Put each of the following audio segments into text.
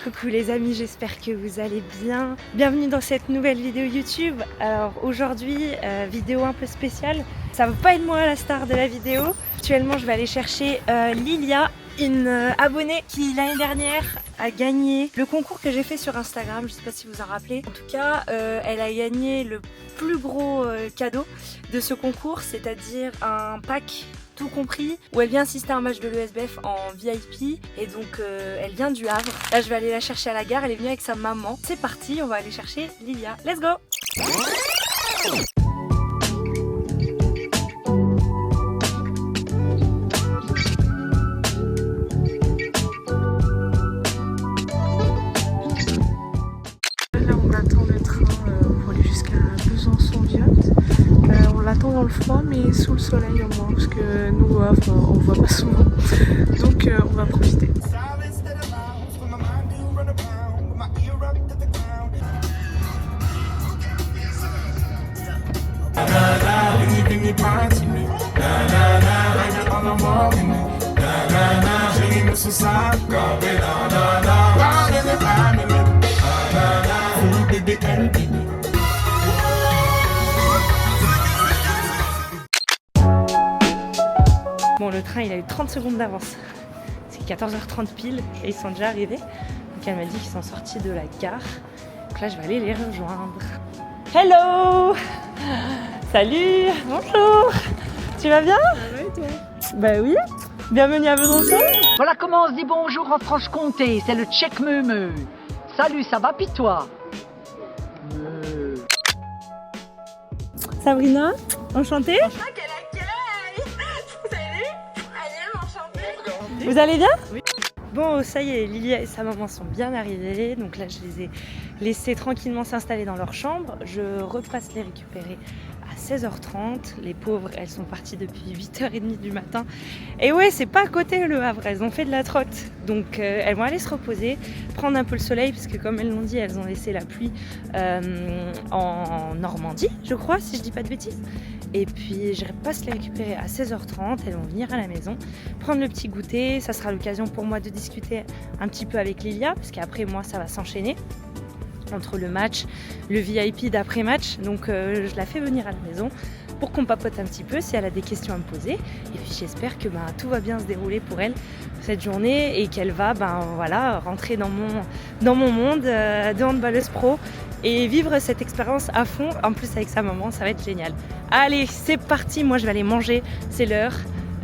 Coucou les amis, j'espère que vous allez bien. Bienvenue dans cette nouvelle vidéo YouTube. Alors aujourd'hui, vidéo un peu spéciale. Ça va pas être moi la star de la vidéo. Actuellement, je vais aller chercher Lilia, une abonnée qui l'année dernière a gagné le concours que j'ai fait sur Instagram. Je sais pas si vous en rappelez. En tout cas, elle a gagné le plus gros cadeau de ce concours, c'est-à-dire un pack tout compris, où elle vient assister à un match de l'ESBF en VIP et donc elle vient du Havre. Là je vais aller la chercher à la gare, elle est venue avec sa maman. C'est parti, on va aller chercher Lilia. Let's go! Là on attend le train pour aller jusqu'à Besançon-Viotte. On l'attend dans le froid mais sous le soleil au moins parce que nous au Havre on voit pas souvent. Donc on va profiter. Bon, le train il a eu 30 secondes d'avance. C'est 14h30 pile et ils sont déjà arrivés. Donc elle m'a dit qu'ils sont sortis de la gare. Donc là je vais aller les rejoindre. Hello! Salut! Bonjour! Tu vas bien? Ça va et toi? Bah oui! Bienvenue à Besançon! Voilà comment on se dit bonjour en Franche-Comté, c'est le tchèque meumeu. Salut, ça va pis toi? Sabrina, enchantée? Vous allez bien? Oui. Bon, ça y est, Lilia et sa maman sont bien arrivées. Donc là, je les ai laissés tranquillement s'installer dans leur chambre. Je repasse les récupérer à 16h30. Les pauvres, elles sont parties depuis 8h30 du matin. Et ouais, c'est pas à côté le Havre, elles ont fait de la trotte. Donc elles vont aller se reposer, prendre un peu le soleil, parce que comme elles l'ont dit, elles ont laissé la pluie en Normandie, je crois, si je dis pas de bêtises. Et puis je passe les récupérer à 16h30, elles vont venir à la maison, prendre le petit goûter. Ça sera l'occasion pour moi de discuter un petit peu avec Lilia, parce qu'après moi ça va s'enchaîner entre le match, le VIP d'après-match. Donc je la fais venir à la maison pour qu'on papote un petit peu si elle a des questions à me poser. Et puis j'espère que tout va bien se dérouler pour elle cette journée et qu'elle va voilà, rentrer dans mon monde de handballeuse pro et vivre cette expérience à fond. En plus avec sa maman, ça va être génial. Allez, c'est parti, moi je vais aller manger, c'est l'heure.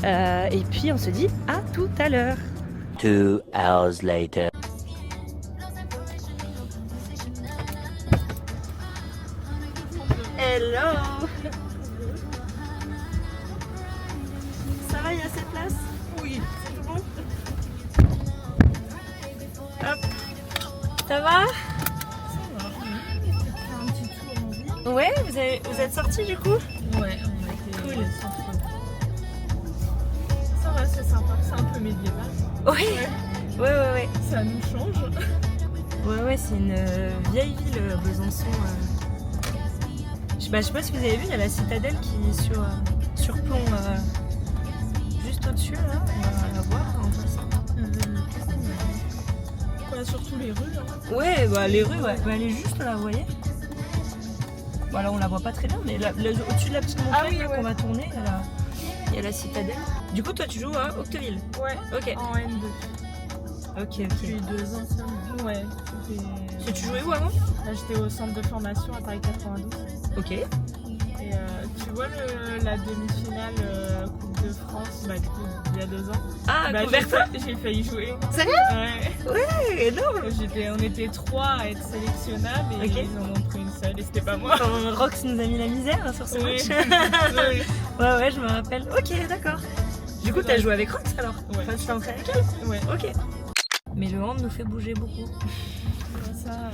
Et puis on se dit à tout à l'heure. 2 hours later. Hello! Ça va, il y a assez de place? Oui, c'est bon. Hop! Ça va? Un petit tour en ville. Ouais, vous êtes sortis du coup? Ouais, on a été Cool. Ça va, c'est sympa, c'est un peu médiéval. Ouais. Ça nous change. Ouais, c'est une vieille ville, Besançon. Je sais pas si vous avez vu, il y a la citadelle qui surplombe juste au-dessus, là. On va la voir en passant. Quoi, surtout les rues, hein. Ouais, les rues, ouais. Elle est juste là, vous voyez? Bon, là, on la voit pas très bien, mais au-dessus de la petite montagne là, qu'on va tourner, il y a la citadelle. Du coup, toi, tu joues à Octeville? Ouais, Ok. en N2. Ok. Depuis 2 ans, ça. Ouais. Tu jouais où avant? Là, j'étais au centre de formation à Paris 92. Ok. Et tu vois la demi-finale Coupe de France, du coup, il y a 2 ans. Ah, Coubertin? J'ai failli jouer. Sérieux? Ouais. Énorme. On était 3 à être sélectionnables et Ok. ils en ont pris une seule et c'était pas moi. Quand Rox nous a mis la misère sur ce Oui. match. Ouais, je me rappelle. Ok, d'accord. Du coup, t'as joué avec Rox alors? Ouais. Enfin, tu t'es entraîné avec elle? Ouais. Ok. Mais le hand nous fait bouger beaucoup. Ça,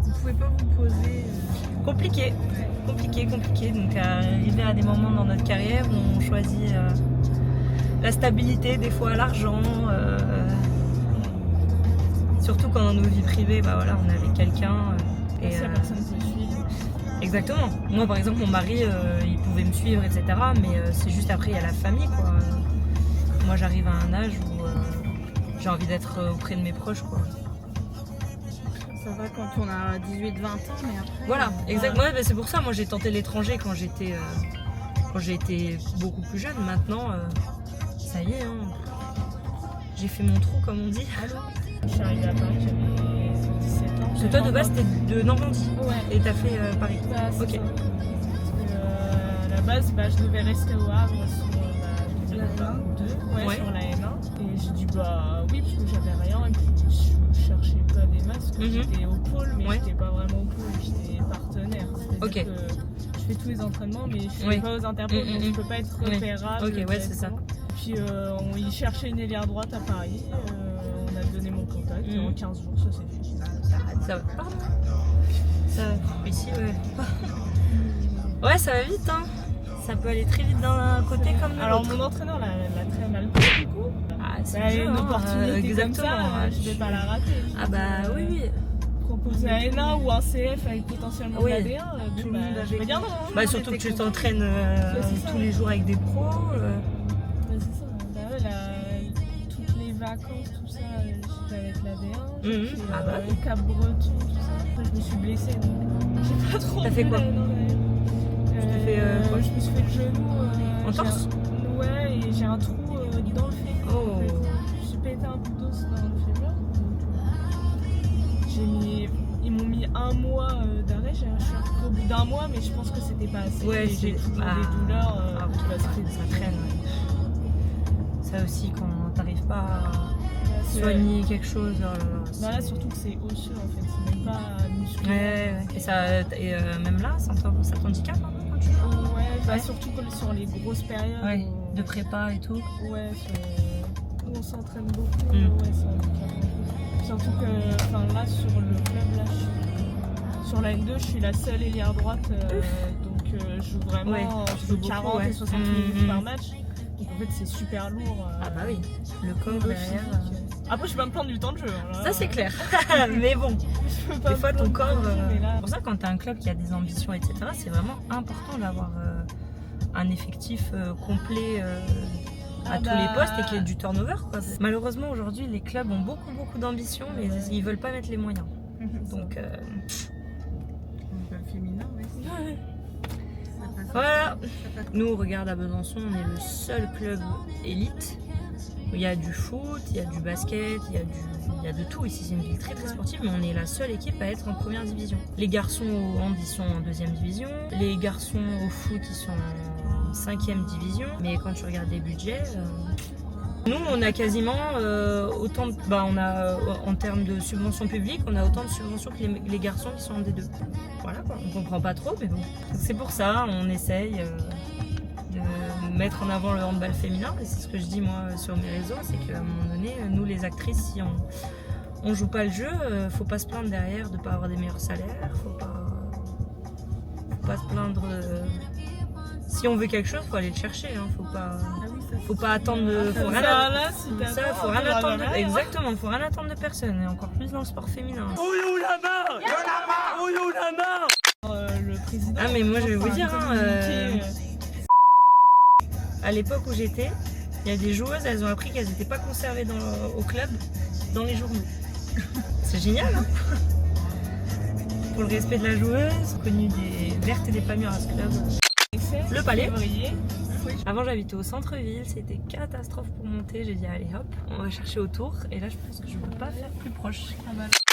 vous pouvez pas vous poser. Compliqué. Donc, arriver à des moments dans notre carrière où on choisit la stabilité, des fois l'argent. Surtout quand dans nos vies privées, voilà, on est avec quelqu'un. Et si la personne peut suivre. Exactement. Moi, par exemple, mon mari, il pouvait me suivre, etc. Mais c'est juste après, il y a la famille, quoi. Moi, j'arrive à un âge où j'ai envie d'être auprès de mes proches, quoi. Ça va quand on a 18-20 ans, mais après... Voilà, exactement. Ouais, c'est pour ça, moi j'ai tenté l'étranger quand j'ai été beaucoup plus jeune. Maintenant, ça y est, hein. J'ai fait mon trou, comme on dit. Je suis arrivée à Paris, j'avais 17 ans. Parce que toi, de base, t'es de Normandie. Ouais. Et t'as fait Paris. Bah, c'est Ok. ça. À la base, je devais rester au Havre sur la N1, Ouais. sur la N1. Et j'ai dit oui, parce que j'avais rien. Et puis je cherchais pas des masques. J'étais au pôle, mais j'étais pas vraiment au pôle, j'étais partenaire. C'est-à-dire que je fais tous les entraînements, mais je suis pas aux interpôles, donc je peux pas être repérable. Ok, ouais, c'est ça. Puis il cherchait une ailière droite à Paris. On a donné mon contact. Et en 15 jours, ça s'est fait. Ça va. Ici, ouais. Ouais, ça va vite, hein. Ça peut aller très vite d'un côté comme de l'autre. Alors mon entraîneur l'a très mal pris du coup. Ah, c'est Une dur, opportunité comme ça, exactement. je vais pas la rater. Ah bah oui. Proposer un N1 ou un CF avec potentiellement de la D1, Tout le monde je vais dire non. Bah surtout que tu t'entraînes tous les jours avec des pros. C'est ça. Toutes les vacances, tout ça, j'étais avec la D1. Le Cap Breton, tout ça. Après, je me suis blessée, donc j'ai pas trop. T'as fait quoi? Je me suis fait le genou. En torse? Ouais, et j'ai un trou dans le fémur. Oh. En fait. Je me suis pété un bout d'os dans le fémur. Ils m'ont mis 1 mois d'arrêt. Je suis repris au bout d'un mois, mais je pense que c'était pas assez. Ouais, j'ai toujours des douleurs. Ça traîne. Ça aussi, quand t'arrives pas à soigner quelque chose. Là, surtout que c'est osseux en fait, c'est même pas musculaire. Ouais. Et même là, ça t'handicape un peu quand tu joues? Ouais, surtout comme sur les grosses périodes. Ouais, de prépa et tout. Ouais, où on s'entraîne beaucoup. Ouais, ça handicape. Surtout que là, sur le club, sur la N2, je suis la seule ailière droite. Donc, je joue vraiment je joue 40 et 60 minutes par match. Donc en fait c'est super lourd. Ah bah oui, le corps derrière. Après je peux pas me plaindre du temps de jeu. Là. Ça c'est clair. Mais bon, des fois ton corps. C'est pour ça quand t'as un club qui a des ambitions, etc., c'est vraiment important d'avoir un effectif complet à tous les postes et qu'il y ait du turnover, quoi. Malheureusement aujourd'hui les clubs ont beaucoup d'ambitions mais ils veulent pas mettre les moyens. Donc le féminin, ouais. Voilà, nous regarde à Besançon, on est le seul club élite. Il y a du foot, il y a du basket, il y a de tout ici. C'est une ville très sportive, mais on est la seule équipe à être en première division. Les garçons au hand, ils sont en 2e division. Les garçons au foot, ils sont en 5e division. Mais quand tu regardes les budgets, nous on a quasiment autant de, en termes de subventions publiques, on a autant de subventions que les garçons qui sont en D2. Voilà quoi, on comprend pas trop, mais bon. C'est pour ça, on essaye de mettre en avant le handball féminin. Et c'est ce que je dis moi sur mes réseaux, c'est qu'à un moment donné, nous les actrices, si on joue pas le jeu, faut pas se plaindre derrière de pas avoir des meilleurs salaires, faut pas se plaindre. Si on veut quelque chose, faut aller le chercher, hein. Faut pas attendre de. Faut rien attendre de. Exactement, faut rien attendre de personne, et encore plus dans le sport féminin. Ouillou la main! Ouillou la main! Le président. Ah mais moi je vais vous dire, à l'époque où j'étais, il y a des joueuses, elles ont appris qu'elles n'étaient pas conservées au club dans les journaux. C'est génial, hein? Pour le respect de la joueuse, connu des vertes et des pas mûres à ce club. Le Palais. Avant j'habitais au centre-ville, c'était catastrophe pour monter. J'ai dit allez hop, on va chercher autour. Et là je pense que je ne peux pas faire plus proche.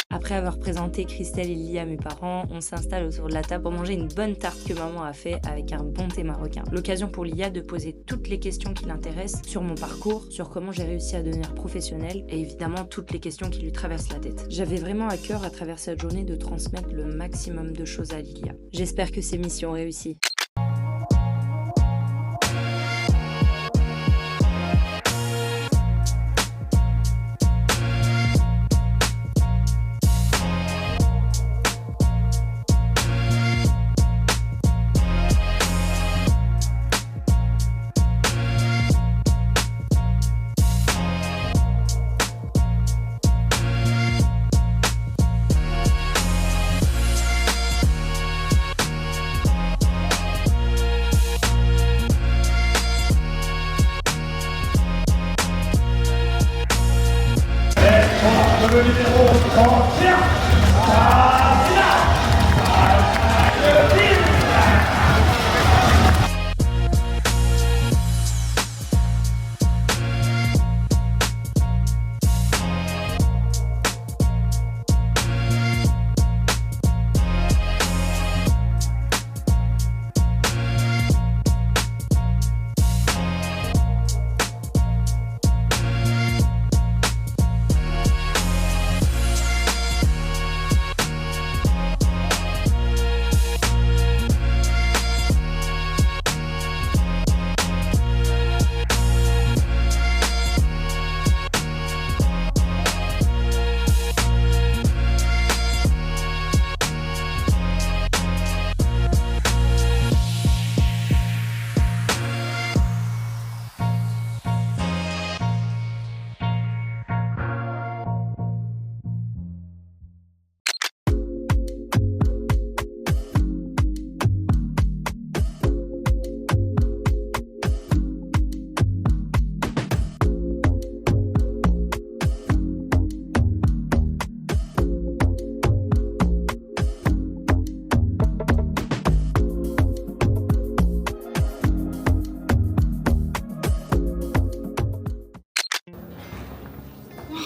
Après avoir présenté Christelle et Lily à mes parents, on s'installe autour de la table pour manger une bonne tarte que maman a fait avec un bon thé marocain. L'occasion pour Lilia de poser toutes les questions qui l'intéressent sur mon parcours, sur comment j'ai réussi à devenir professionnelle et évidemment toutes les questions qui lui traversent la tête. J'avais vraiment à cœur à travers cette journée de transmettre le maximum de choses à Lilia. J'espère que ces missions ont réussi.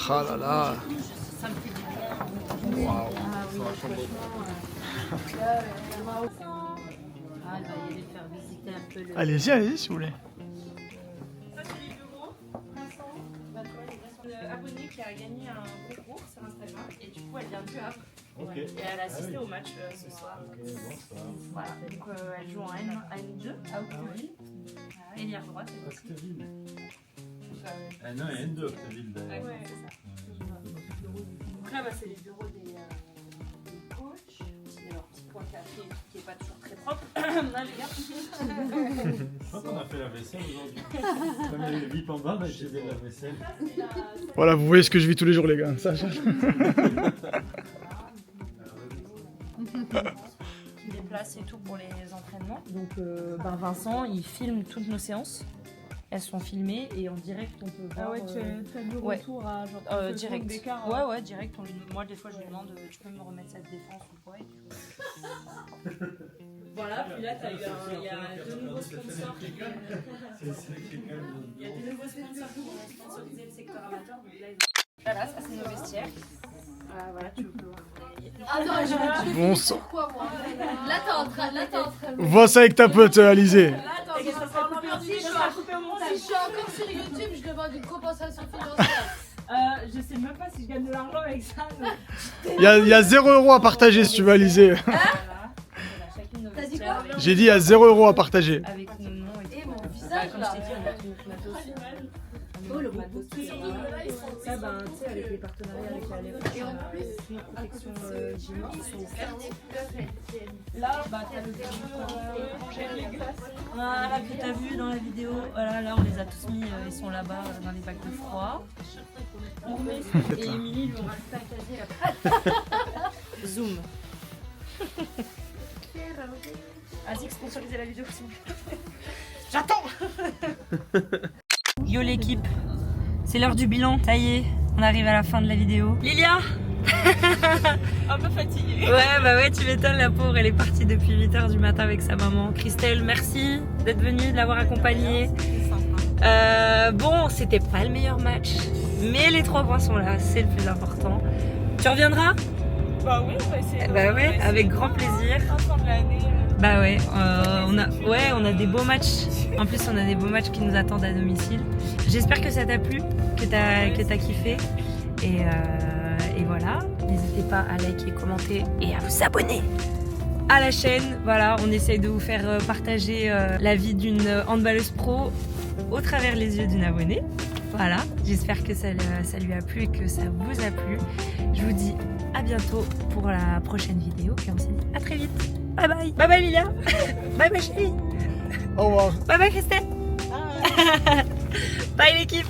Ah là là. Waouh. Allez-y, allez-y si vous voulez. Ça, c'est les bureaux. Une abonnée qui a gagné un concours sur Instagram et du coup, elle vient du Havre. Okay. Et elle a assisté au match ce soir. Okay, bon, voilà, donc elle joue en N2 à Octeville. Et hier droite, c'est aussi. Octeville. N1 et N2 Octeville d'ailleurs. Ouais, c'est ça. Donc là, c'est les bureaux des coachs. Il y a leur petit point café qui n'est pas toujours très propre. Là, les gars. Je crois qu'on a fait la vaisselle aujourd'hui. Comme il y a le VIP en bas, j'ai fait la vaisselle. Voilà, vous voyez ce que je vis tous les jours, les gars. Ça. Qui déplace et tout pour les entraînements. Donc Vincent, il filme toutes nos séances. Elles sont filmées et en direct on peut voir. Ah ouais, tu as le retour à genre direct. D'écart, ouais, direct. Moi des fois je lui demande tu peux me remettre cette défense ou quoi. Voilà, puis là il y a deux nouveaux sponsors. Il y a des nouveaux sponsors qui ont sponsorisé le secteur amateur. Donc là, voilà, ça c'est nos vestiaires. Voilà, tu peux voir. Attends, Bon sang. pourquoi moi? Là t'es en train de... Vois ça avec ta pote, Alizé. Là attends, si je suis encore sur YouTube, je demande une compensation financière. je sais même pas si je gagne de l'argent avec ça. Il y a 0 € à partager si tu veux, Alizé. T'as dit quoi? J'ai dit il y a 0 € à partager. Avec nos noms et mon visage comme là. je t'ai dit, on a tout notre matos. Oh le matos. Ça, tu sais, avec les partenariats avec la LF, nos protections hygiéniques qui sont offertes. Là, t'as le voilà, que t'as vu dans la vidéo. Voilà, là, on les a tous mis, ils sont là-bas dans les bacs de froid. On remet et Émilie lui aura le packagé après. Zoom. Vas-y, sponsorisez la vidéo, s'il vous plaît. J'attends. Yo l'équipe, c'est l'heure du bilan. Ça y est, on arrive à la fin de la vidéo. Lilia. Un peu fatiguée. Ouais, tu m'étonnes, la pauvre, elle est partie depuis 8h du matin avec sa maman. Christelle, merci d'être venue, de l'avoir accompagnée. Bon, c'était pas le meilleur match, mais les 3 points sont là, c'est le plus important. Tu reviendras? Bah oui, on va essayer. Bah ouais, avec grand plaisir. Fin de l'année. Bah ouais, on a des beaux matchs. En plus, on a des beaux matchs qui nous attendent à domicile. J'espère que ça t'a plu, que t'as kiffé. Et voilà, n'hésitez pas à liker, commenter et à vous abonner à la chaîne. Voilà, on essaye de vous faire partager la vie d'une handballeuse pro au travers les yeux d'une abonnée. Voilà, j'espère que ça lui a plu et que ça vous a plu. Je vous dis à bientôt pour la prochaine vidéo et on se dit à très vite. Bye bye. Bye bye Lilia. Bye bye chérie. Au revoir. Bye bye Christelle. Bye l'équipe.